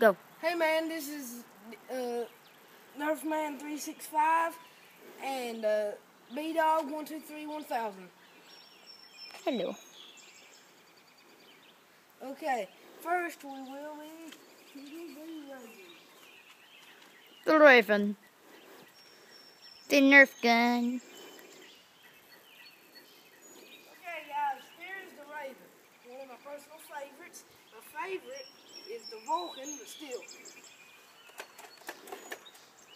Go. Hey man, this is Nerf Man 365 and B-Dog 1231000. Hello. Okay, first we will be shooting the Raven. The Raven. The Nerf gun. Okay guys, here's the Raven. One of my personal favorites. My favorite is the Vulcan, but still.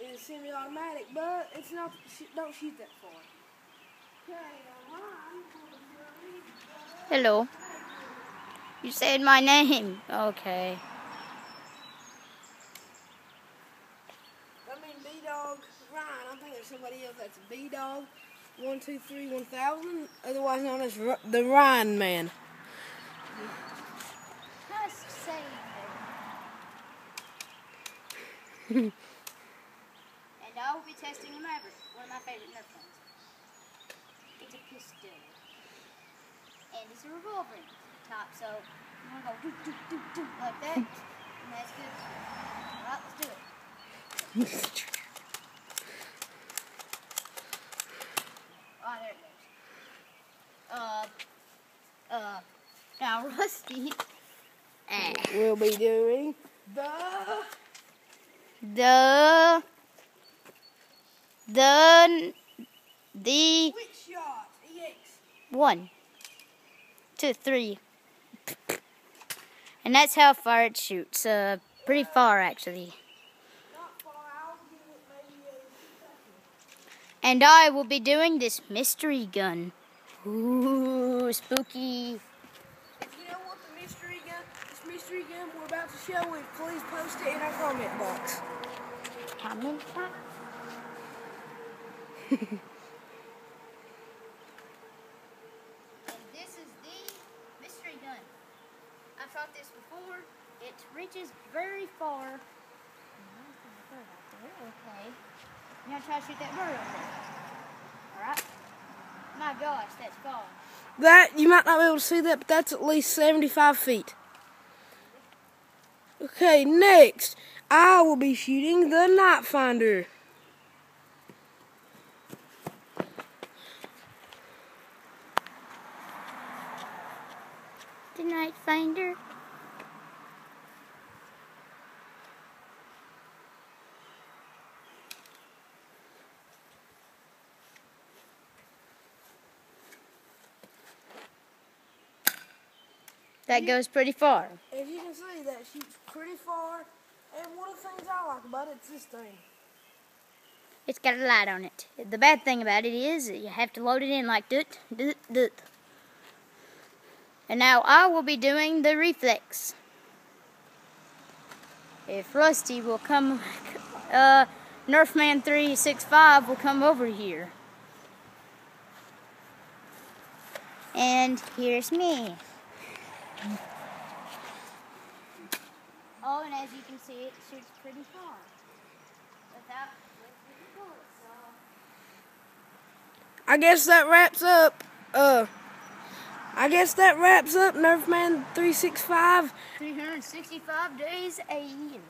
It's semi-automatic, but it's not. Don't shoot that far. Okay, Hello. You said my name. Okay. I mean B-Dog Ryan. I think there's somebody else that's B-Dog 1231000, otherwise known as the Ryan Man. Just saying. And I will be testing the Maverick, one of my favorite Nerf guns. It's a pistol. And it's a revolver top, so you want to go do, do, do, do, like that. And that's good. Alright, let's do it. Oh, there it goes. Now Rusty. We'll be doing the Quick Shot EX. 1, 2, 3. And that's how far it shoots. Pretty far, actually. Not far. I'll give it maybe a 2 seconds. And I will be doing this mystery gun. Ooh, spooky. If you know what this mystery gun we're about to show you, please post it in our comment box. Comment box? And this is the mystery gun. I've shot this before. It reaches very far. Okay. You're going to try to shoot that bird over there. Alright? My gosh, that's far. That, you might not be able to see that, but that's at least 75 feet. Okay, next, I will be shooting the Night Finder. The Night Finder. That goes pretty far. As you can see, that shoots pretty far. And one of the things I like about it is this thing. It's got a light on it. The bad thing about it is that you have to load it in like doot, doot, doot. And now I will be doing the reflex. If Rusty will come, Nerfman 365 will come over here. And here's me. Oh, and as you can see, it shoots pretty far. Without bullets, so. I guess that wraps up Nerfman 365. 365 days a year.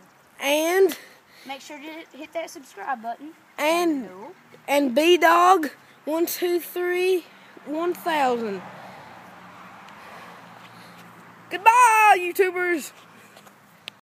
And Make sure to hit that subscribe button. And B-Dog 1231000. Goodbye, YouTubers.